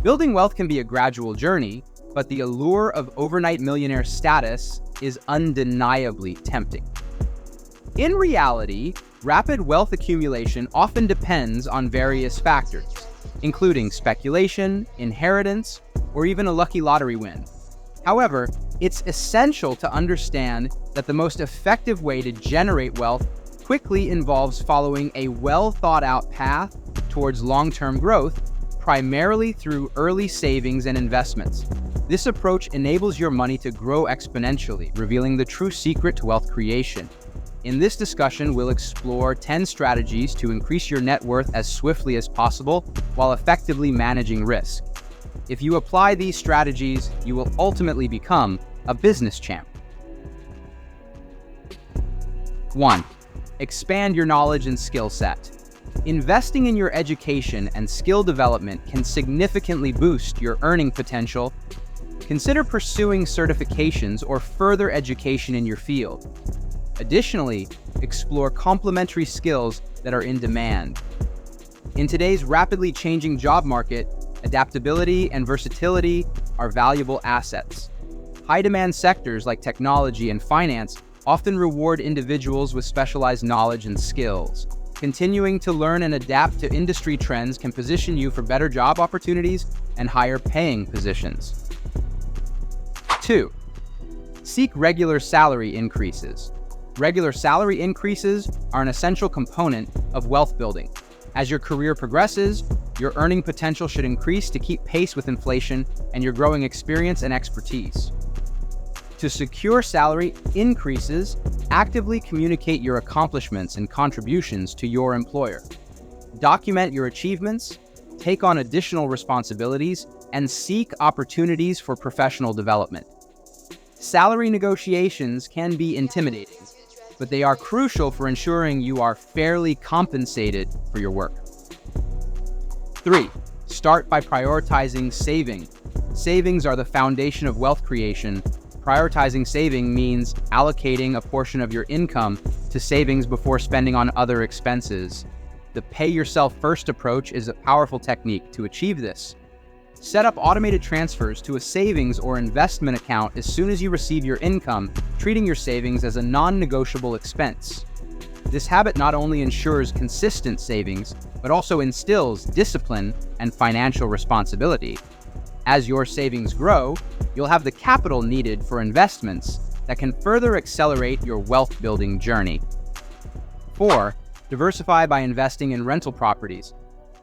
Building wealth can be a gradual journey, but the allure of overnight millionaire status is undeniably tempting. In reality, rapid wealth accumulation often depends on various factors, including speculation, inheritance, or even a lucky lottery win. However, it's essential to understand that the most effective way to generate wealth quickly involves following a well-thought-out path towards long-term growth, primarily through early savings and investments. This approach enables your money to grow exponentially, revealing the true secret to wealth creation. In this discussion, we'll explore 10 strategies to increase your net worth as swiftly as possible while effectively managing risk. If you apply these strategies, you will ultimately become a business champ. 1. Expand your knowledge and skill set. Investing in your education and skill development can significantly boost your earning potential. Consider pursuing certifications or further education in your field. Additionally, explore complementary skills that are in demand. In today's rapidly changing job market, adaptability and versatility are valuable assets. High-demand sectors like technology and finance often reward individuals with specialized knowledge and skills. Continuing to learn and adapt to industry trends can position you for better job opportunities and higher paying positions. 2. Seek regular salary increases. Regular salary increases are an essential component of wealth building. As your career progresses, your earning potential should increase to keep pace with inflation and your growing experience and expertise. To secure salary increases, actively communicate your accomplishments and contributions to your employer. Document your achievements, take on additional responsibilities, and seek opportunities for professional development. Salary negotiations can be intimidating, but they are crucial for ensuring you are fairly compensated for your work. 3. Start by prioritizing saving. Savings are the foundation of wealth creation. Prioritizing saving means allocating a portion of your income to savings before spending on other expenses. The pay yourself first approach is a powerful technique to achieve this. Set up automated transfers to a savings or investment account as soon as you receive your income, treating your savings as a non-negotiable expense. This habit not only ensures consistent savings, but also instills discipline and financial responsibility. As your savings grow, you'll have the capital needed for investments that can further accelerate your wealth-building journey. 4. Diversify by investing in rental properties.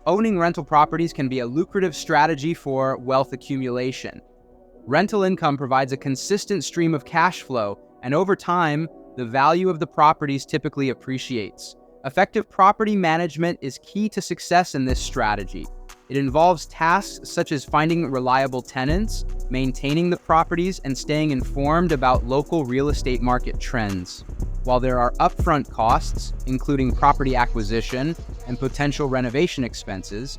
Owning rental properties can be a lucrative strategy for wealth accumulation. Rental income provides a consistent stream of cash flow, and over time, the value of the properties typically appreciates. Effective property management is key to success in this strategy. It involves tasks such as finding reliable tenants, maintaining the properties, and staying informed about local real estate market trends. While there are upfront costs, including property acquisition and potential renovation expenses,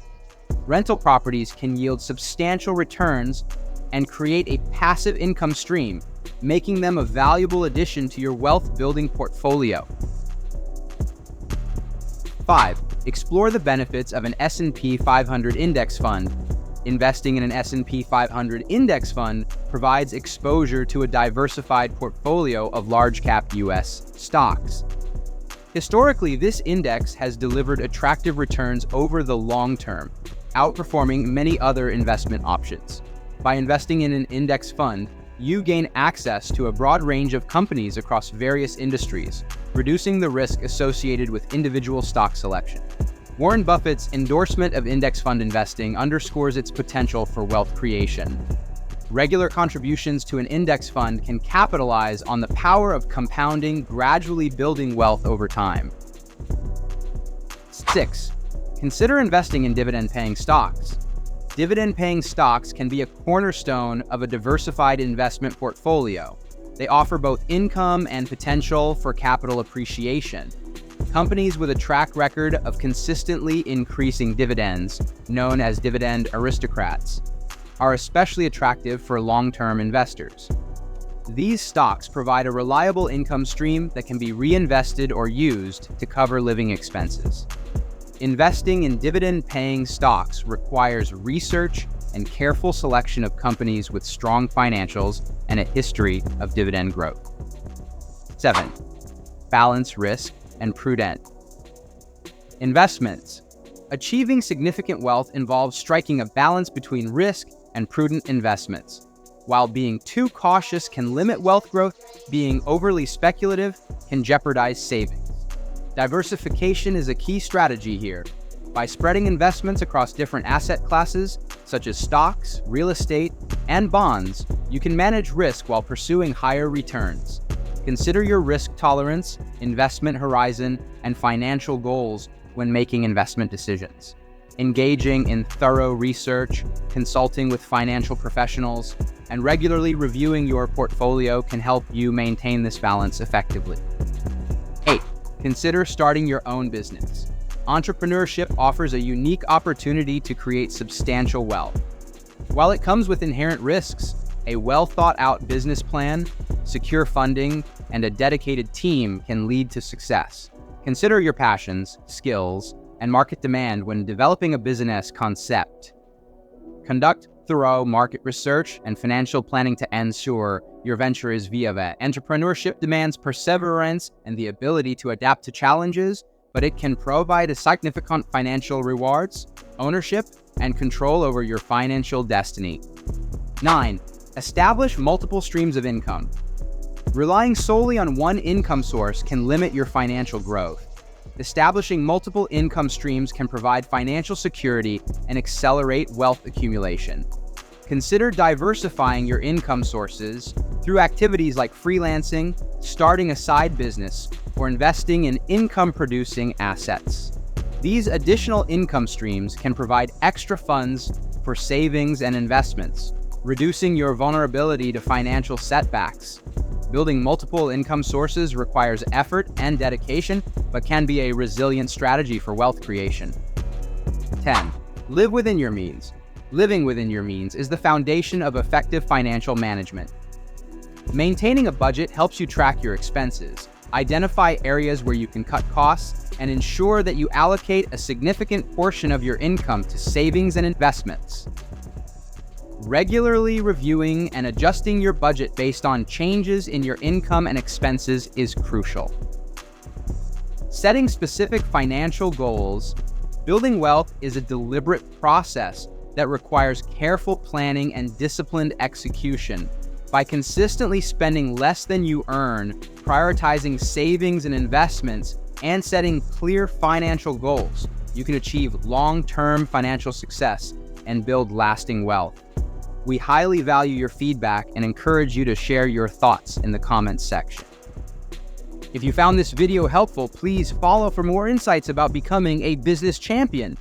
rental properties can yield substantial returns and create a passive income stream, making them a valuable addition to your wealth-building portfolio. 5. Explore the benefits of an S&P 500 index fund. Investing in an S&P 500 index fund provides exposure to a diversified portfolio of large-cap U.S. stocks. Historically, this index has delivered attractive returns over the long term, outperforming many other investment options. By investing in an index fund, you gain access to a broad range of companies across various industries, reducing the risk associated with individual stock selection. Warren Buffett's endorsement of index fund investing underscores its potential for wealth creation. Regular contributions to an index fund can capitalize on the power of compounding, gradually building wealth over time. 6. Consider investing in dividend-paying stocks. Dividend-paying stocks can be a cornerstone of a diversified investment portfolio. They offer both income and potential for capital appreciation. Companies with a track record of consistently increasing dividends, known as dividend aristocrats, are especially attractive for long-term investors. These stocks provide a reliable income stream that can be reinvested or used to cover living expenses. Investing in dividend-paying stocks requires research and careful selection of companies with strong financials and a history of dividend growth. 7. Balance risk and prudent investments. Achieving significant wealth involves striking a balance between risk and prudent investments. While being too cautious can limit wealth growth, being overly speculative can jeopardize savings. Diversification is a key strategy here. By spreading investments across different asset classes, such as stocks, real estate, and bonds, you can manage risk while pursuing higher returns. Consider your risk tolerance, investment horizon, and financial goals when making investment decisions. Engaging in thorough research, consulting with financial professionals, and regularly reviewing your portfolio can help you maintain this balance effectively. 8. Consider starting your own business. Entrepreneurship offers a unique opportunity to create substantial wealth. While it comes with inherent risks, a well-thought-out business plan, secure funding, and a dedicated team can lead to success. Consider your passions, skills, and market demand when developing a business concept. Conduct thorough market research and financial planning to ensure your venture is viable. Entrepreneurship demands perseverance and the ability to adapt to challenges, but it can provide a significant financial rewards, ownership, and control over your financial destiny. 9. Establish multiple streams of income. Relying solely on one income source can limit your financial growth. Establishing multiple income streams can provide financial security and accelerate wealth accumulation. Consider diversifying your income sources through activities like freelancing, starting a side business, or investing in income-producing assets. These additional income streams can provide extra funds for savings and investments, reducing your vulnerability to financial setbacks. Building multiple income sources requires effort and dedication, but can be a resilient strategy for wealth creation. 10. Live within your means. Living within your means is the foundation of effective financial management. Maintaining a budget helps you track your expenses, identify areas where you can cut costs, and ensure that you allocate a significant portion of your income to savings and investments. Regularly reviewing and adjusting your budget based on changes in your income and expenses is crucial. Setting specific financial goals. Building wealth is a deliberate process that requires careful planning and disciplined execution. By consistently spending less than you earn, prioritizing savings and investments, and setting clear financial goals, you can achieve long-term financial success and build lasting wealth. We highly value your feedback and encourage you to share your thoughts in the comments section. If you found this video helpful, please follow for more insights about becoming a business champion.